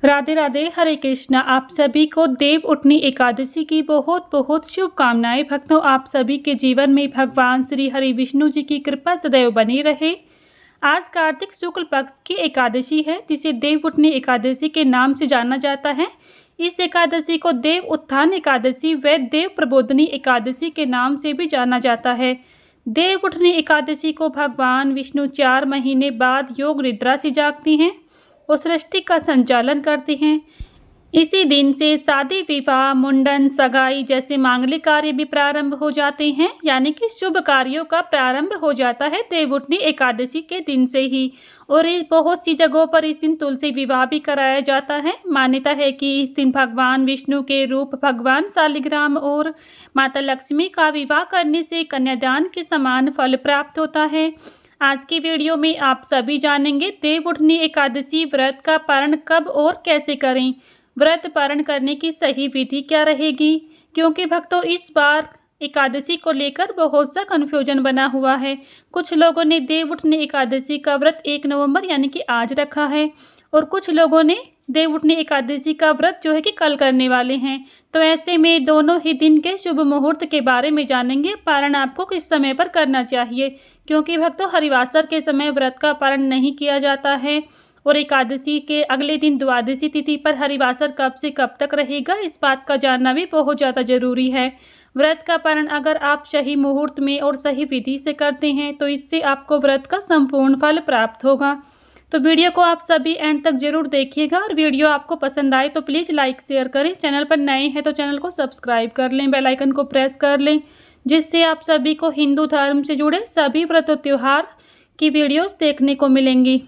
राधे राधे, हरे कृष्णा। आप सभी को देव उठनी एकादशी की बहुत बहुत शुभकामनाएं। भक्तों, आप सभी के जीवन में भगवान श्री हरि विष्णु जी की कृपा सदैव बनी रहे। आज कार्तिक शुक्ल पक्ष की एकादशी है, जिसे देव उठनी एकादशी के नाम से जाना जाता है। इस एकादशी को देव उत्थान एकादशी व देव प्रबोधनी एकादशी के नाम से भी जाना जाता है। देव उठनी एकादशी को भगवान विष्णु 4 महीने बाद योग निद्रा से जागती हैं और सृष्टि का संचालन करते हैं। इसी दिन से शादी, विवाह, मुंडन, सगाई जैसे मांगलिक कार्य भी प्रारंभ हो जाते हैं, यानी कि शुभ कार्यों का प्रारंभ हो जाता है देवउठनी एकादशी के दिन से ही। और बहुत सी जगहों पर इस दिन तुलसी विवाह भी कराया जाता है। मान्यता है कि इस दिन भगवान विष्णु के रूप भगवान शालिग्राम और माता लक्ष्मी का विवाह करने से कन्यादान के समान फल प्राप्त होता है। आज की वीडियो में आप सभी जानेंगे देव उठनी एकादशी व्रत का पारण कब और कैसे करें, व्रत पारण करने की सही विधि क्या रहेगी। क्योंकि भक्तों, इस बार एकादशी को लेकर बहुत सा कन्फ्यूजन बना हुआ है। कुछ लोगों ने देव उठनी एकादशी का व्रत 1 नवंबर यानी कि आज रखा है, और कुछ लोगों ने देव उठनी एकादशी का व्रत जो है कि कल करने वाले हैं। तो ऐसे में दोनों ही दिन के शुभ मुहूर्त के बारे में जानेंगे। पारण आपको किस समय पर करना चाहिए, क्योंकि भक्तों, हरिवासर के समय व्रत का पारण नहीं किया जाता है, और एकादशी के अगले दिन द्वादशी तिथि पर हरिवासर कब से कब तक रहेगा, इस बात का जानना भी बहुत ज़्यादा जरूरी है। व्रत का पारण अगर आप सही मुहूर्त में और सही विधि से करते हैं तो इससे आपको व्रत का संपूर्ण फल प्राप्त होगा। तो वीडियो को आप सभी एंड तक जरूर देखिएगा, और वीडियो आपको पसंद आए तो प्लीज़ लाइक शेयर करें। चैनल पर नए हैं तो चैनल को सब्सक्राइब कर लें, बेल आइकन को प्रेस कर लें, जिससे आप सभी को हिंदू धर्म से जुड़े सभी व्रत और त्योहार की वीडियोस देखने को मिलेंगी।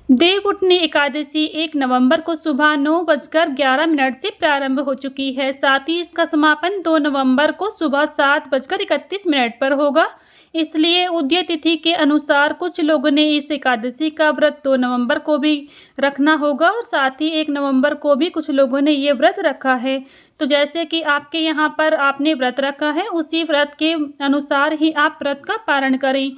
देव उठनी एकादशी 1 नवंबर को सुबह 9:11 से प्रारंभ हो चुकी है। साथ ही इसका समापन 2 नवंबर को सुबह 7:31 पर होगा। इसलिए उदय तिथि के अनुसार कुछ लोगों ने इस एकादशी का व्रत 2 नवंबर को भी रखना होगा, और साथ ही 1 नवंबर को भी कुछ लोगों ने ये व्रत रखा है। तो जैसे कि आपके यहाँ पर आपने व्रत रखा है, उसी व्रत के अनुसार ही आप व्रत का पारण करें।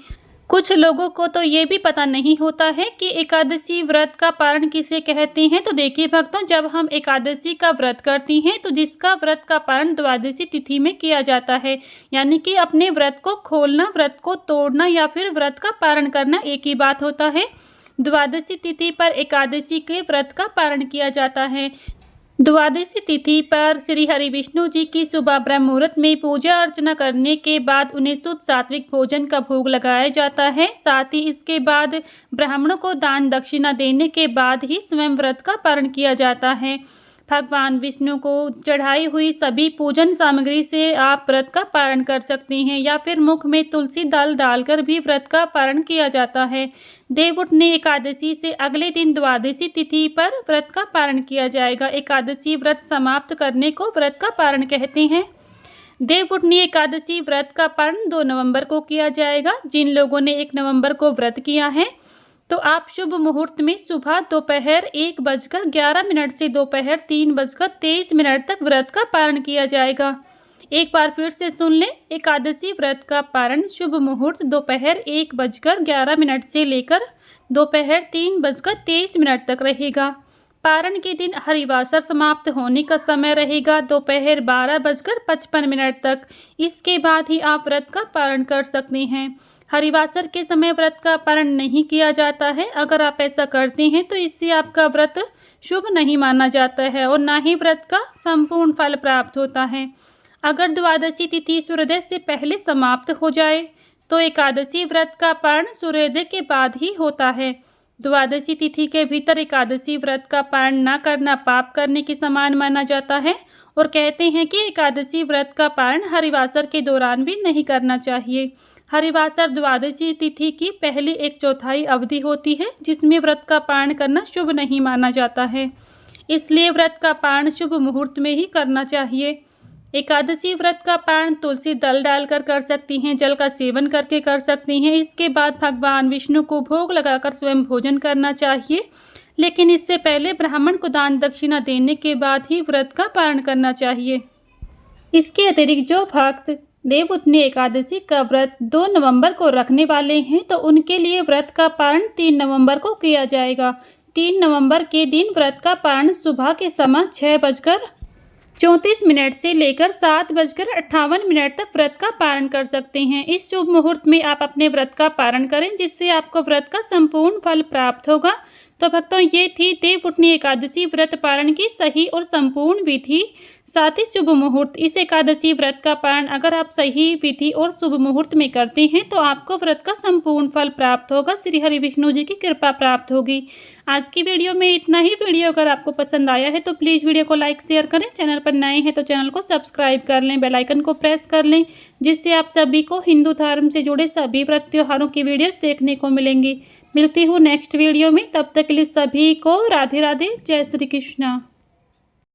कुछ लोगों को तो ये भी पता नहीं होता है कि एकादशी व्रत का पारण किसे कहते हैं। तो देखिए भक्तों, जब हम एकादशी का व्रत करती हैं तो जिसका व्रत का पारण द्वादशी तिथि में किया जाता है, यानी कि अपने व्रत को खोलना, व्रत को तोड़ना या फिर व्रत का पारण करना एक ही बात होता है। द्वादशी तिथि पर एकादशी के व्रत का पारण किया जाता है। द्वादशी तिथि पर श्री हरि विष्णु जी की सुबह ब्रह्म मुहूर्त में पूजा अर्चना करने के बाद उन्हें शुद्ध सात्विक भोजन का भोग लगाया जाता है। साथ ही इसके बाद ब्राह्मणों को दान दक्षिणा देने के बाद ही स्वयं व्रत का पारण किया जाता है। भगवान विष्णु को चढ़ाई हुई सभी पूजन सामग्री से आप व्रत का पारण कर सकते हैं, या फिर मुख में तुलसी दल डालकर भी व्रत का पारण किया जाता है। देव उठनी एकादशी से अगले दिन द्वादशी तिथि पर व्रत का पारण किया जाएगा। एकादशी व्रत समाप्त करने को व्रत का पारण कहते हैं। देव उठनी एकादशी व्रत का पारण 2 नवंबर को किया जाएगा। जिन लोगों ने 1 नवंबर को व्रत किया है तो आप शुभ मुहूर्त में सुबह दोपहर 1:11 से दोपहर 3:23 तक व्रत का पारण किया जाएगा। एक बार फिर से सुन लें, एकादशी व्रत का पारण शुभ मुहूर्त दोपहर 1:11 से लेकर दोपहर 3:23 तक रहेगा। पारण के दिन हरिवासर समाप्त होने का समय रहेगा दोपहर 12:55 तक। इसके बाद ही आप व्रत का पारण कर सकते हैं। हरिवासर के समय व्रत का पारण नहीं किया जाता है। अगर आप ऐसा करते हैं तो इससे आपका व्रत शुभ नहीं माना जाता है और ना ही व्रत का संपूर्ण फल प्राप्त होता है। अगर द्वादशी तिथि सूर्योदय से पहले समाप्त हो जाए तो एकादशी व्रत का पारण सूर्योदय के बाद ही होता है। द्वादशी तिथि के भीतर एकादशी व्रत का पारण न करना पाप करने के समान माना जाता है, और कहते हैं कि एकादशी व्रत का पारण हरिवासर के दौरान भी नहीं करना चाहिए। हरिवासर द्वादशी तिथि की पहली 1/4 अवधि होती है, जिसमें व्रत का पारण करना शुभ नहीं माना जाता है। इसलिए व्रत का पारण शुभ मुहूर्त में ही करना चाहिए। एकादशी व्रत का पारण तुलसी दल डालकर कर सकती हैं, जल का सेवन करके कर सकती हैं। इसके बाद भगवान विष्णु को भोग लगाकर स्वयं भोजन करना चाहिए, लेकिन इससे पहले ब्राह्मण को दान दक्षिणा देने के बाद ही व्रत का पारण करना चाहिए। इसके अतिरिक्त जो भक्त देव उठनी एकादशी का व्रत 2 नवंबर को रखने वाले हैं तो उनके लिए व्रत का पारण 3 नवंबर को किया जाएगा। 3 नवंबर के दिन व्रत का पारण सुबह के समय 6:34 से लेकर 7:58 तक व्रत का पारण कर सकते हैं। इस शुभ मुहूर्त में आप अपने व्रत का पारण करें, जिससे आपको व्रत का संपूर्ण फल प्राप्त होगा। तो भक्तों, ये थी देवउठनी एकादशी व्रत पारण की सही और संपूर्ण विधि, साथ ही शुभ मुहूर्त। इस एकादशी व्रत का पारण अगर आप सही विधि और शुभ मुहूर्त में करते हैं तो आपको व्रत का संपूर्ण फल प्राप्त होगा, श्री हरि विष्णु जी की कृपा प्राप्त होगी। आज की वीडियो में इतना ही। वीडियो अगर आपको पसंद आया है तो प्लीज़ वीडियो को लाइक शेयर करें। चैनल पर नए हैं तो चैनल को सब्सक्राइब कर लें, बेल आइकन को प्रेस कर लें, जिससे आप सभी को हिंदू धर्म से जुड़े सभी व्रत त्योहारों की वीडियोस देखने को मिलेंगी। मिलती हूँ नेक्स्ट वीडियो में, तब तक के लिए सभी को राधे राधे, जय श्री कृष्णा।